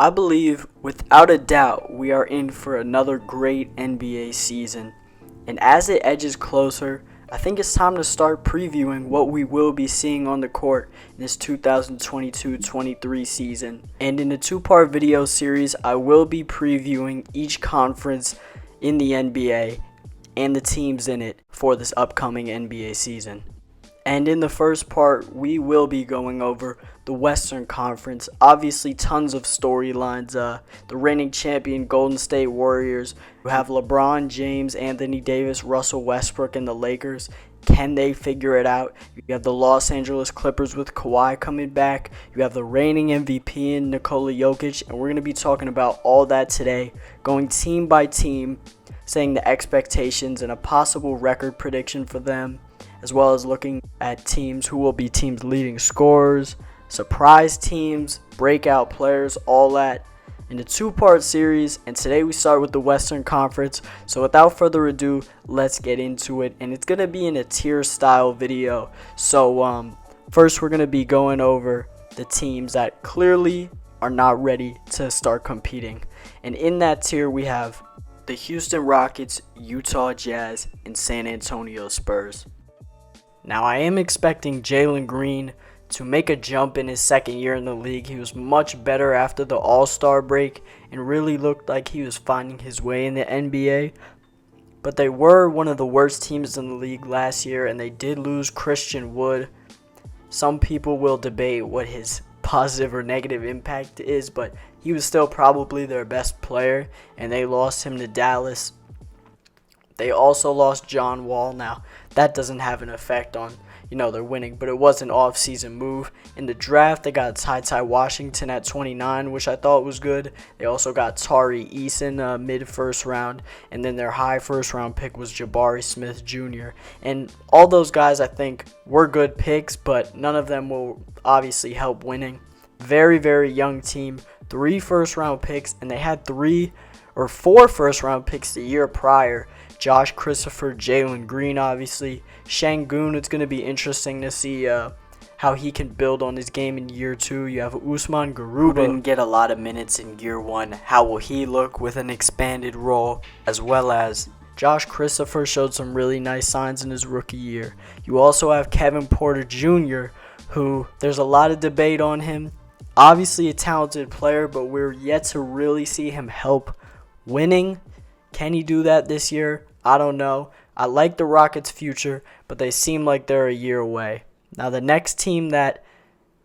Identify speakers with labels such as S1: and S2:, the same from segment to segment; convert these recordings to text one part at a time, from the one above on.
S1: I believe, without a doubt, we are in for another great NBA season. And as it edges closer, I think it's time to start previewing what we will be seeing on the court in this 2022-23 season. And in a two-part video series, I will be previewing each conference in the NBA and the teams in it for this upcoming NBA season. And in the first part, we will be going over the Western Conference. Obviously, tons of storylines. The reigning champion Golden State Warriors, who have LeBron James, Anthony Davis, Russell Westbrook, and the Lakers. Can they figure it out? You have the Los Angeles Clippers with Kawhi coming back. You have the reigning MVP in Nikola Jokic. And we're going to be talking about all that today, going team by team, saying the expectations and a possible record prediction for them, as well as looking at teams who will be teams leading scorers, surprise teams, breakout players, all that in a two-part series. And today we start with the Western Conference. So without further ado, let's get into it. And it's going to be in a tier style video. So first we're going to be going over the teams that clearly are not ready to start competing. And in that tier we have the Houston Rockets, Utah Jazz, and San Antonio Spurs. Now, I am expecting Jalen Green to make a jump in his second year in the league. He was much better after the All-Star break and really looked like he was finding his way in the NBA. But they were one of the worst teams in the league last year, and they did lose Christian Wood. Some people will debate what his positive or negative impact is, but he was still probably their best player, and they lost him to Dallas. They also lost John Wall. Now, that doesn't have an effect on, their winning, but it was an off-season move. In the draft, they got Ty Washington at 29, which I thought was good. They also got Tari Eason mid-first round, and then their high first-round pick was Jabari Smith Jr. And all those guys, I think, were good picks, but none of them will obviously help winning. Very, very young team. 3 first-round picks, and they had 3 or 4 first-round picks the year prior. Josh Christopher, Jalen Green, obviously. Şengün, it's going to be interesting to see how he can build on his game in year 2. You have Usman Garuba. Didn't get a lot of minutes in year 1. How will he look with an expanded role? As well as Josh Christopher showed some really nice signs in his rookie year. You also have Kevin Porter Jr., who there's a lot of debate on him. Obviously a talented player, but we're yet to really see him help winning. Can he do that this year? I don't know. I like the Rockets' future, but they seem like they're a year away. Now, the next team that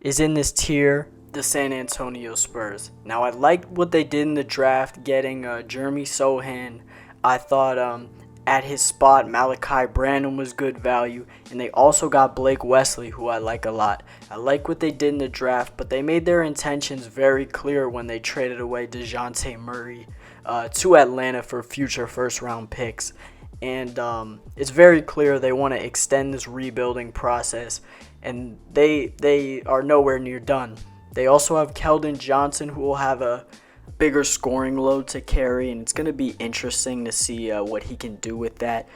S1: is in this tier, the San Antonio Spurs. Now, I liked what they did in the draft, getting Jeremy Sohan. I thought at his spot, Malachi Branham was good value, and they also got Blake Wesley, who I like a lot. I like what they did in the draft, but they made their intentions very clear when they traded away DeJounte Murray to Atlanta for future first-round picks. And it's very clear they want to extend this rebuilding process, and they are nowhere near done. They also have Keldon Johnson, who will have a bigger scoring load to carry, and it's going to be interesting to see what he can do with that.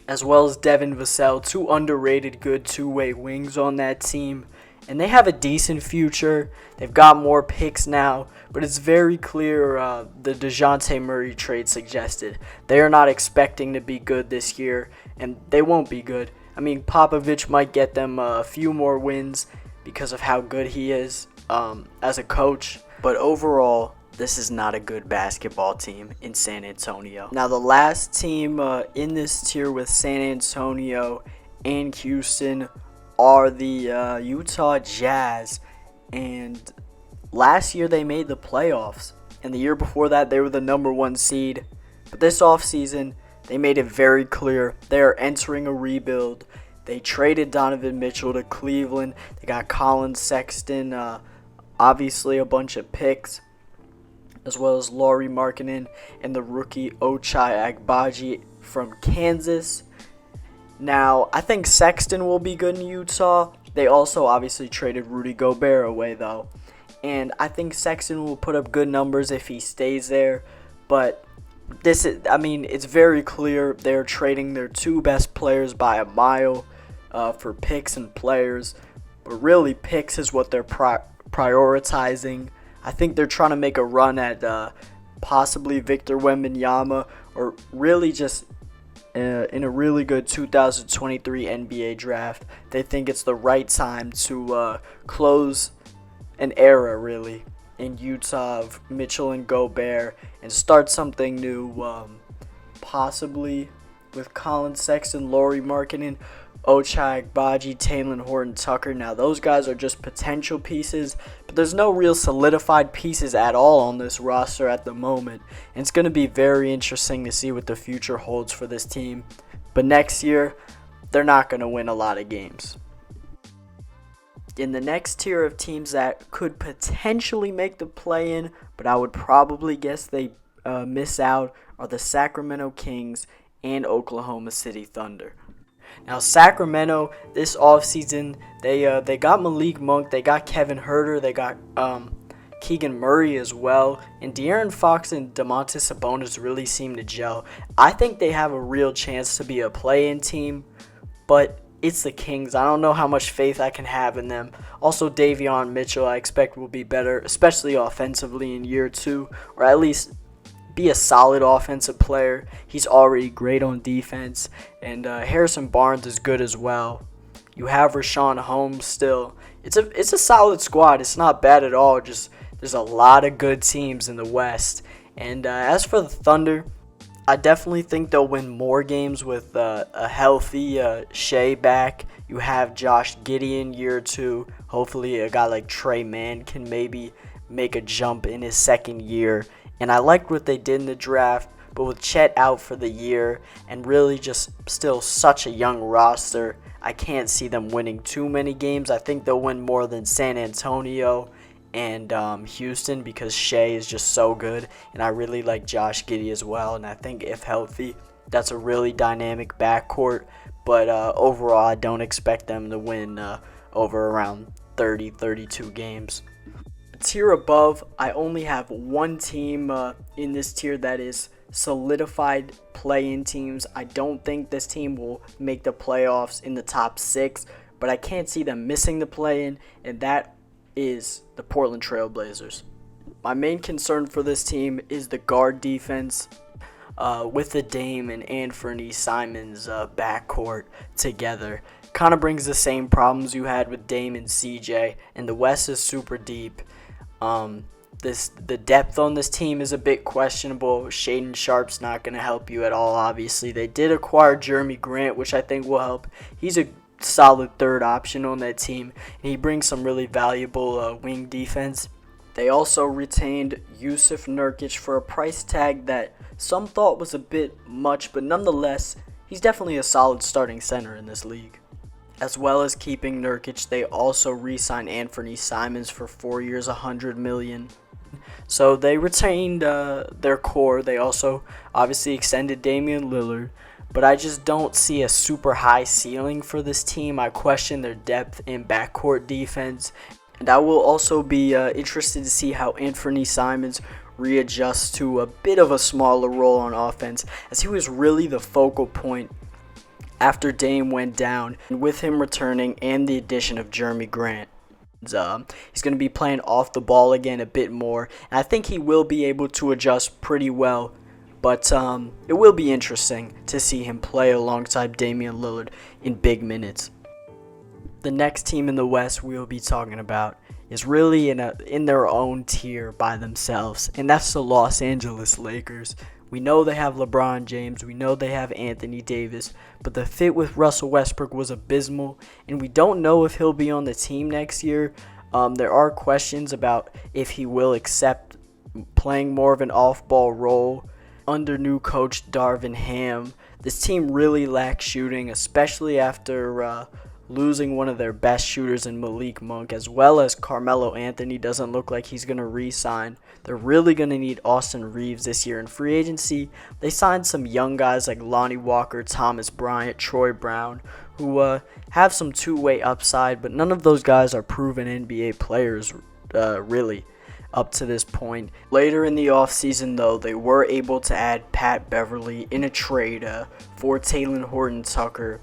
S1: As well as Devin Vassell, 2 underrated good two-way wings on that team. And they have a decent future. They've got more picks now, but it's very clear the DeJounte Murray trade suggested. They are not expecting to be good this year, and they won't be good. I mean, Popovich might get them a few more wins because of how good he is as a coach, but overall, this is not a good basketball team in San Antonio. Now, the last team in this tier with San Antonio and Houston are the Utah Jazz, and last year they made the playoffs, and the year before that they were the number 1 seed. But this offseason they made it very clear they are entering a rebuild. They traded Donovan Mitchell to Cleveland. They got Colin Sexton, obviously a bunch of picks, as well as Lauri Markkanen and the rookie Ochai Agbaji from Kansas. Now, I think Sexton will be good in Utah. They also obviously traded Rudy Gobert away, though. And I think Sexton will put up good numbers if he stays there. But it's very clear they're trading their 2 best players by a mile for picks and players. But really, picks is what they're prioritizing. I think they're trying to make a run at possibly Victor Wembanyama, or really just in a really good 2023 NBA draft. They think it's the right time to close an era, really, in Utah of Mitchell and Gobert and start something new, possibly with Colin Sexton, Lauri Markkanen, Ochai Agbaji, Talen Horton-Tucker. Now, those guys are just potential pieces, but there's no real solidified pieces at all on this roster at the moment. And it's going to be very interesting to see what the future holds for this team. But next year, they're not going to win a lot of games. In the next tier of teams that could potentially make the play-in, but I would probably guess they miss out, are the Sacramento Kings and Oklahoma City Thunder. Now, Sacramento, this offseason, they got Malik Monk, they got Kevin Huerter, they got Keegan Murray as well, and De'Aaron Fox and Domantas Sabonis really seem to gel. I think they have a real chance to be a play-in team, but it's the Kings. I don't know how much faith I can have in them. Also, Davion Mitchell, I expect, will be better, especially offensively in year 2, or at least be a solid offensive player. He's already great on defense, and Harrison Barnes is good as well. You have Rashawn Holmes still. It's a solid squad. It's not bad at all. Just there's a lot of good teams in the West. And as for the Thunder, I definitely think they'll win more games with a healthy Shea back. You have Josh Giddey in year 2. Hopefully a guy like Trey Mann can maybe make a jump in his second year. And I liked what they did in the draft, but with Chet out for the year and really just still such a young roster, I can't see them winning too many games. I think they'll win more than San Antonio and Houston because Shea is just so good. And I really like Josh Giddey as well. And I think if healthy, that's a really dynamic backcourt. But overall, I don't expect them to win over around 30, 32 games. Tier above, I only have one team in this tier that is solidified play-in teams. I don't think this team will make the playoffs in the top 6, but I can't see them missing the play-in, and that is the Portland Trailblazers. My main concern for this team is the guard defense. With the Dame and Anthony Simons backcourt together, kind of brings the same problems you had with Dame and CJ, and the West is super deep. The depth on this team is a bit questionable. Shaedon Sharpe's not going to help you at all, obviously. They did acquire Jeremy Grant, which I think will help. He's a solid third option on that team, and he brings some really valuable wing defense. They also retained Jusuf Nurkic for a price tag that some thought was a bit much, but nonetheless, he's definitely a solid starting center in this league. As well as keeping Nurkic, they also re-signed Anthony Simons for 4 years, $100 million. So they retained their core. They also obviously extended Damian Lillard, but I just don't see a super high ceiling for this team. I question their depth in backcourt defense, and I will also be interested to see how Anthony Simons readjusts to a bit of a smaller role on offense, as he was really the focal point after Dame went down. And with him returning and the addition of Jeremy Grant, he's going to be playing off the ball again a bit more, and I think he will be able to adjust pretty well. But it will be interesting to see him play alongside Damian Lillard in big minutes. The next team in the West we will be talking about is really in their own tier by themselves, and that's the Los Angeles Lakers. We know they have LeBron James, we know they have Anthony Davis, but the fit with Russell Westbrook was abysmal, and we don't know if he'll be on the team next year. There are questions about if he will accept playing more of an off-ball role under new coach Darvin Ham. This team really lacks shooting, especially after losing one of their best shooters in Malik Monk, as well as Carmelo Anthony doesn't look like he's going to re-sign. They're really going to need Austin Reeves this year in free agency. They signed some young guys like Lonnie Walker, Thomas Bryant, Troy Brown, who have some two-way upside, but none of those guys are proven NBA players really up to this point. Later in the offseason, though, they were able to add Pat Beverly in a trade for Talen Horton-Tucker.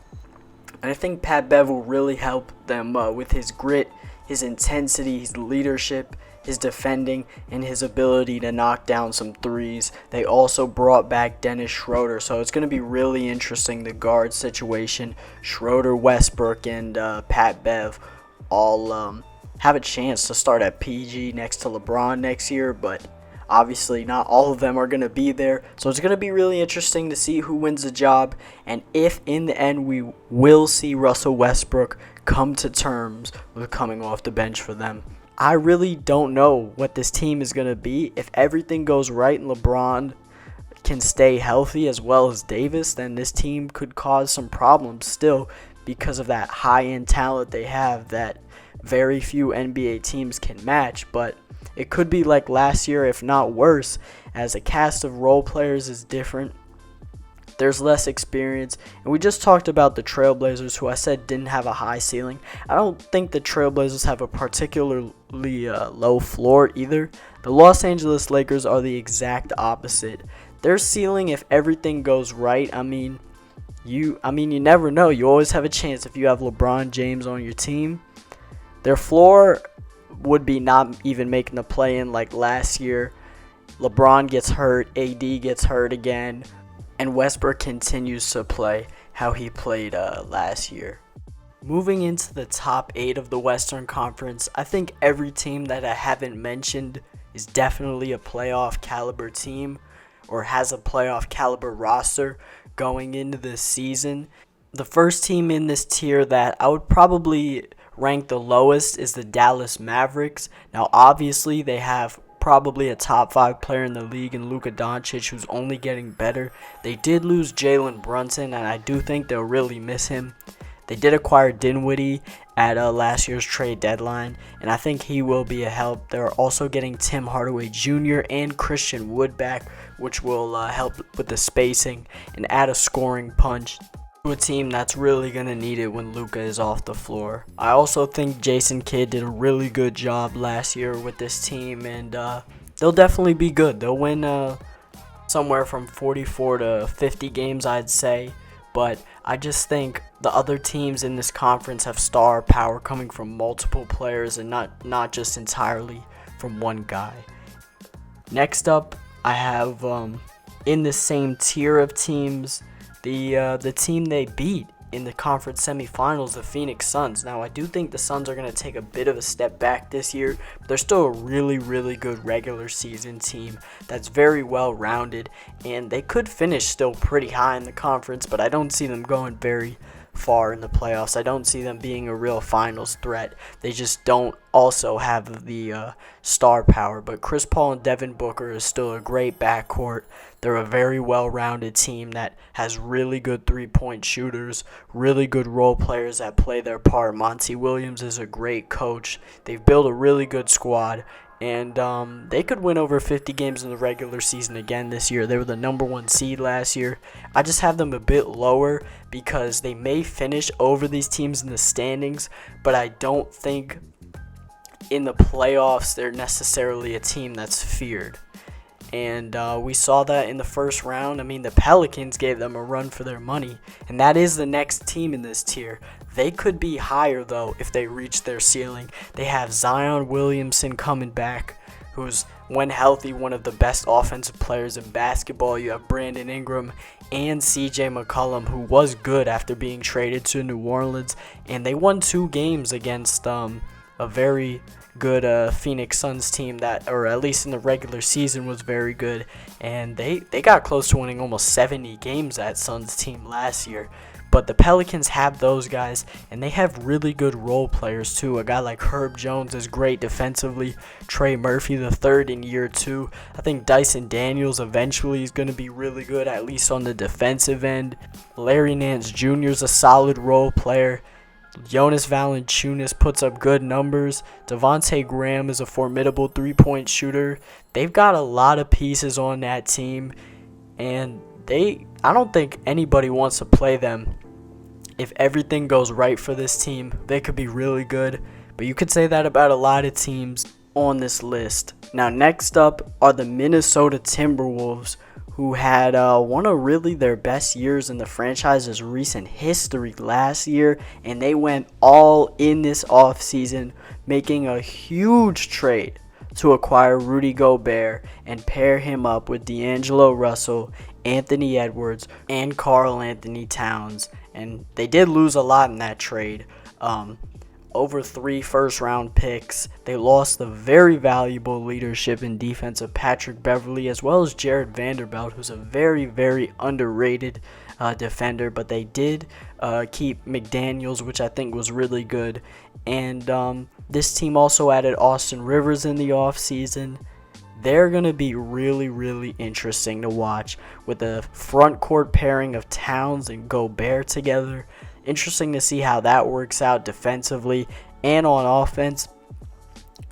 S1: And I think Pat Bev will really help them with his grit, his intensity, his leadership, his defending, and his ability to knock down some threes. They also brought back Dennis Schroeder, so it's going to be really interesting, the guard situation. Schroeder, Westbrook, and Pat Bev all have a chance to start at PG next to LeBron next year, but obviously not all of them are going to be there. So it's going to be really interesting to see who wins the job, and if in the end we will see Russell Westbrook come to terms with coming off the bench for them. I really don't know what this team is going to be. If everything goes right and LeBron can stay healthy as well as Davis, then this team could cause some problems still because of that high-end talent they have that very few NBA teams can match. But it could be like last year, if not worse, as a cast of role players is different. There's less experience. And we just talked about the Trailblazers, who I said didn't have a high ceiling. I don't think the Trailblazers have a particularly low floor either. The Los Angeles Lakers are the exact opposite. Their ceiling, if everything goes right, you never know. You always have a chance if you have LeBron James on your team. Their floor would be not even making the play-in like last year. LeBron gets hurt, AD gets hurt again, and Westbrook continues to play how he played last year. Moving into the top 8 of the Western Conference, I think every team that I haven't mentioned is definitely a playoff caliber team or has a playoff caliber roster going into this season. The first team in this tier that I would probably rank the lowest is the Dallas Mavericks. Now obviously they have probably a top 5 player in the league in Luka Doncic, who's only getting better. They did lose Jalen Brunson, and I do think they'll really miss him. They did acquire Dinwiddie at last year's trade deadline, and I think he will be a help. They're also getting Tim Hardaway Jr. and Christian Wood back, which will help with the spacing and add a scoring punch to a team that's really going to need it when Luka is off the floor. I also think Jason Kidd did a really good job last year with this team, and they'll definitely be good. They'll win somewhere from 44 to 50 games, I'd say. But I just think the other teams in this conference have star power coming from multiple players and not just entirely from one guy. Next up, I have in the same tier of teams the team they beat in the conference semifinals, the Phoenix Suns. Now, I do think the Suns are going to take a bit of a step back this year, but they're still a really, really good regular season team that's very well-rounded, and they could finish still pretty high in the conference, but I don't see them going very far in the playoffs. I don't see them being a real finals threat. They just don't also have the star power, but Chris Paul and Devin Booker is still a great backcourt. They're a very well-rounded team that has really good three-point shooters, really good role players that play their part. Monty Williams is a great coach. They've built a really good squad, and they could win over 50 games in the regular season again this year. They were the number 1 seed last year. I just have them a bit lower because they may finish over these teams in the standings, but I don't think in the playoffs they're necessarily a team that's feared. And we saw that in the first round. The Pelicans gave them a run for their money, and that is the next team in this tier. They could be higher, though, if they reach their ceiling. They have Zion Williamson coming back, who's, when healthy, one of the best offensive players in basketball. You have Brandon Ingram and CJ McCollum, who was good after being traded to New Orleans. And they won 2 games against a very good Phoenix Suns team that, or at least in the regular season, was very good. And they got close to winning almost 70 games, that Suns team, last year. But the Pelicans have those guys, and they have really good role players too. A guy like Herb Jones is great defensively. Trey Murphy III in year 2. I think Dyson Daniels eventually is going to be really good, at least on the defensive end. Larry Nance Jr. is a solid role player. Jonas Valanciunas puts up good numbers. Devontae Graham is a formidable three-point shooter. They've got a lot of pieces on that team, and I don't think anybody wants to play them. If everything goes right for this team, they could be really good, but you could say that about a lot of teams on this list. Now, next up are the Minnesota Timberwolves, who had one of really their best years in the franchise's recent history last year, and they went all in this offseason, making a huge trade to acquire Rudy Gobert and pair him up with D'Angelo Russell, Anthony Edwards, and Karl Anthony Towns. And they did lose a lot in that trade. Over 3 first-round picks. They lost the very valuable leadership and defense of Patrick Beverley, as well as Jared Vanderbilt, who's a very, very underrated defender. But they did keep McDaniels, which I think was really good. And this team also added Austin Rivers in the offseason. They're going to be really, really interesting to watch with the front court pairing of Towns and Gobert together. Interesting to see how that works out defensively and on offense.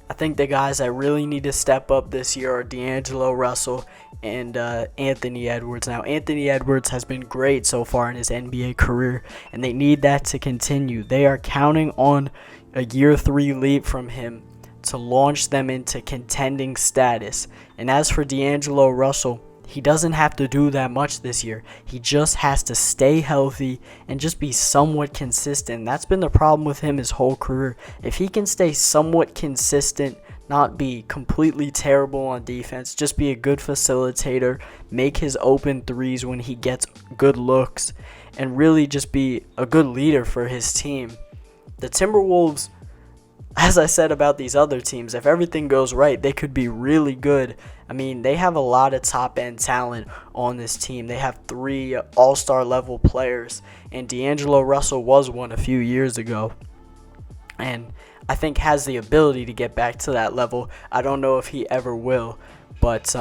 S1: I think the guys that really need to step up this year are D'Angelo Russell and Anthony Edwards. Now, Anthony Edwards has been great so far in his NBA career, and they need that to continue. They are counting on a year 3 leap from him to launch them into contending status. And as for D'Angelo Russell, he doesn't have to do that much this year. He just has to stay healthy and just be somewhat consistent. That's been the problem with him his whole career. If he can stay somewhat consistent, not be completely terrible on defense, just be a good facilitator, make his open threes when he gets good looks, and really just be a good leader for his team. The Timberwolves, as I said about these other teams, if everything goes right, they could be really good. I mean, they have a lot of top-end talent on this team. They have 3 all-star level players, and D'Angelo Russell was one a few years ago. And I think has the ability to get back to that level. I don't know if he ever will, but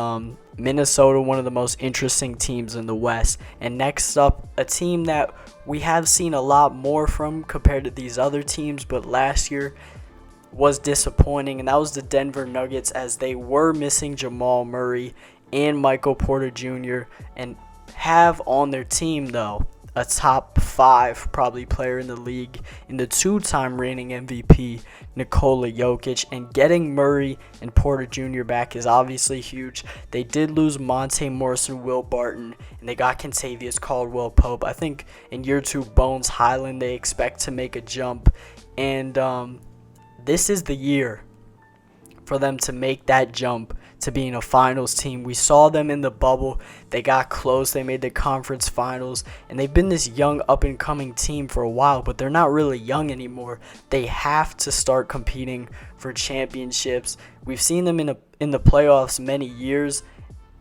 S1: Minnesota, one of the most interesting teams in the West. And next up, a team that we have seen a lot more from compared to these other teams, but last year was disappointing, and that was the Denver Nuggets, as they were missing Jamal Murray and Michael Porter Jr. and have on their team, though, a top 5 probably player in the league in the 2-time reigning MVP, Nikola Jokic. And getting Murray and Porter Jr. back is obviously huge. They did lose Monte Morris and Will Barton, and they got Kentavious Caldwell-Pope. I think in year 2, Bones Highland, they expect to make a jump, and this is the year for them to make that jump to being a finals team. We saw them in the bubble. They got close. They made the conference finals. And they've been this young up-and-coming team for a while, but they're not really young anymore. They have to start competing for championships. We've seen them in the playoffs many years,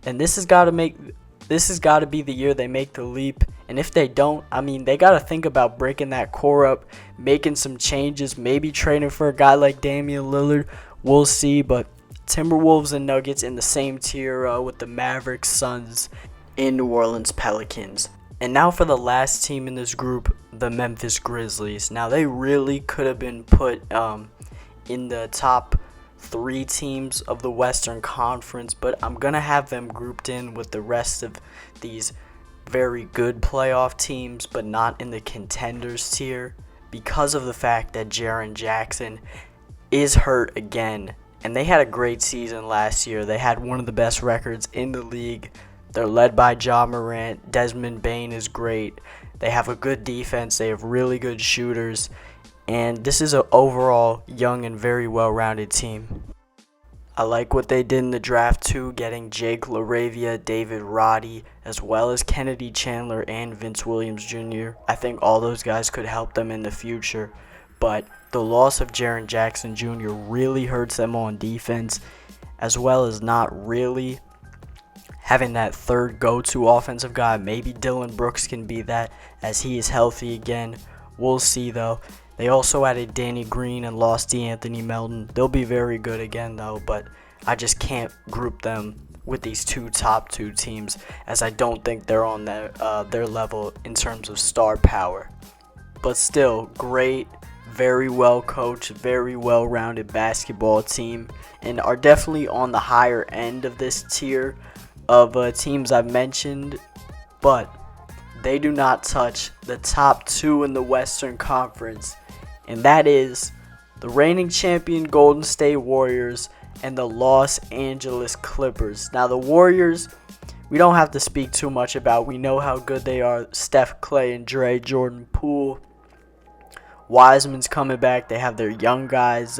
S1: and this has got to be the year they make the leap. And if they don't, I mean, they got to think about breaking that core up, making some changes, maybe trading for a guy like Damian Lillard. We'll see, but Timberwolves and Nuggets in the same tier with the Mavericks, Suns, and New Orleans Pelicans. And now for the last team in this group, the Memphis Grizzlies. Now, they really could have been put in the top 3 teams of the Western Conference, but I'm going to have them grouped in with the rest of these very good playoff teams, but not in the contenders tier, because of the fact that Jaren Jackson is hurt again. And they had a great season last year. They had one of the best records in the league. They're led by Ja Morant. Desmond Bane is great. They have a good defense. They have really good shooters. And this is an overall young and very well-rounded team. I like what they did in the draft too, getting Jake LaRavia, David Roddy, as well as Kennedy Chandler and Vince Williams Jr. I think all those guys could help them in the future. But the loss of Jaren Jackson Jr. really hurts them on defense, as well as not really having that third go-to offensive guy. Maybe Dylan Brooks can be that as he is healthy again. We'll see, though. They also added Danny Green and lost DeAnthony Melton. They'll be very good again, though, but I just can't group them with these top 2 teams, as I don't think they're on their level in terms of star power. But still, great, very well coached, very well-rounded basketball team, and are definitely on the higher end of this tier of teams I've mentioned, but they do not touch the top 2 in the Western Conference, and that is the reigning champion Golden State Warriors and the Los Angeles Clippers. Now, the Warriors, we don't have to speak too much about. We know how good they are. Steph, Clay, and Dre, Jordan Poole. Wiseman's coming back. They have their young guys,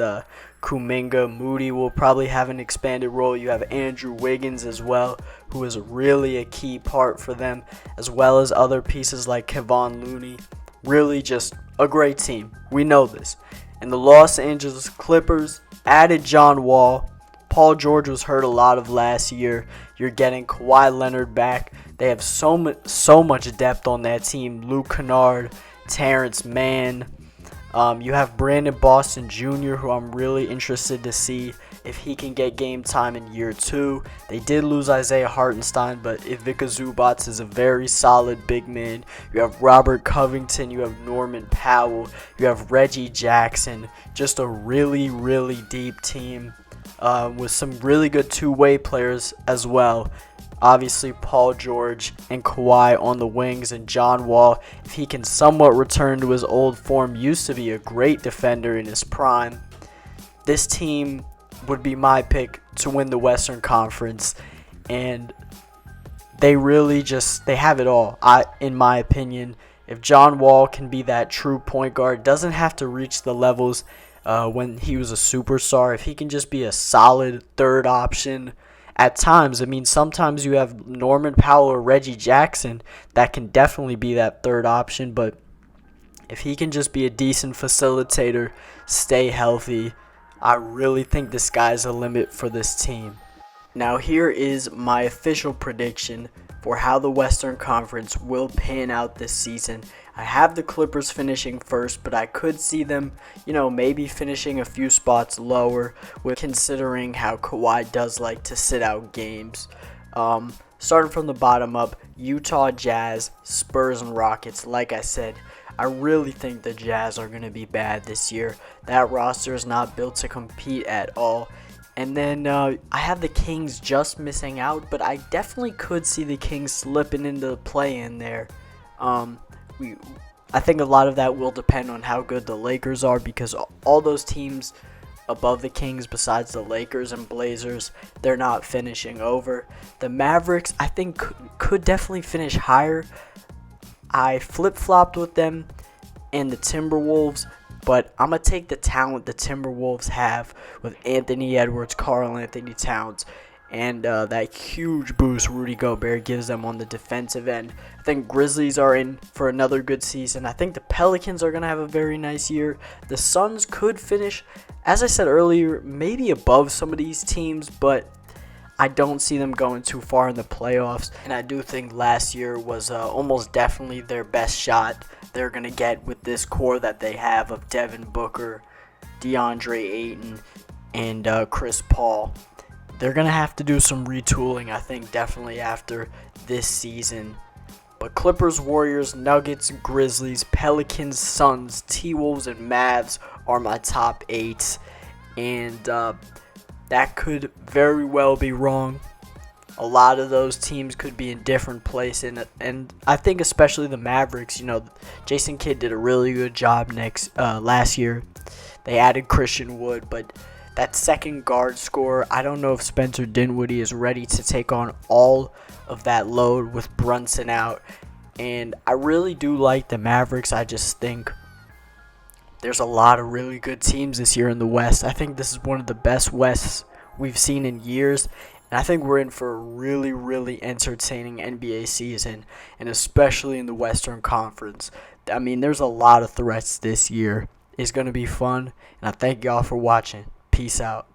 S1: Kuminga, Moody will probably have an expanded role. You have Andrew Wiggins as well, who is really a key part for them, as well as other pieces like Kevon Looney. Really just a great team. We know this. And the Los Angeles Clippers added John Wall. Paul George was hurt a lot of last year. You're getting Kawhi Leonard back. They have so much depth on that team. Luke Kennard, Terrence Mann. You have Brandon Boston Jr., who I'm really interested to see if he can get game time in year 2. They did lose Isaiah Hartenstein, but Ivica Zubac is a very solid big man. You have Robert Covington. You have Norman Powell. You have Reggie Jackson. Just a really, really deep team with some really good two-way players as well. Obviously, Paul George and Kawhi on the wings, and John Wall, if he can somewhat return to his old form, used to be a great defender in his prime. This team would be my pick to win the Western Conference, and they really they have it all. In my opinion, if John Wall can be that true point guard, doesn't have to reach the levels when he was a superstar. If he can just be a solid third option at times. I mean, sometimes you have Norman Powell or Reggie Jackson that can definitely be that third option, but if he can just be a decent facilitator, stay healthy, I really think the sky's the limit for this team. Now here is my official prediction for how the Western Conference will pan out this season. I have the Clippers finishing first, but I could see them, maybe finishing a few spots lower, with considering how Kawhi does like to sit out games. Starting from the bottom up, Utah Jazz, Spurs, and Rockets. Like I said, I really think the Jazz are going to be bad this year. That roster is not built to compete at all. And then I have the Kings just missing out, but I definitely could see the Kings slipping into the play-in there. I think a lot of that will depend on how good the Lakers are, because all those teams above the Kings, besides the Lakers and Blazers, they're not finishing over. The Mavericks, I think, could definitely finish higher. I flip-flopped with them and the Timberwolves, but I'm going to take the talent the Timberwolves have with Anthony Edwards, Karl Anthony Towns, and that huge boost Rudy Gobert gives them on the defensive end. I think Grizzlies are in for another good season. I think the Pelicans are going to have a very nice year. The Suns could finish, as I said earlier, maybe above some of these teams, but I don't see them going too far in the playoffs. And I do think last year was almost definitely their best shot they're going to get with this core that they have of Devin Booker, DeAndre Ayton, and Chris Paul. They're going to have to do some retooling, I think, definitely after this season. But Clippers, Warriors, Nuggets, Grizzlies, Pelicans, Suns, T-Wolves, and Mavs are my top 8. And that could very well be wrong. A lot of those teams could be in different places, and I think especially the Mavericks. Jason Kidd did a really good job last year. They added Christian Wood, but that second guard scorer, I don't know if Spencer Dinwiddie is ready to take on all of that load with Brunson out. And I really do like the Mavericks. I just think there's a lot of really good teams this year in the West. I think this is one of the best Wests we've seen in years. And I think we're in for a really, really entertaining NBA season, and especially in the Western Conference. I mean, there's a lot of threats this year. It's going to be fun, and I thank y'all for watching. Peace out.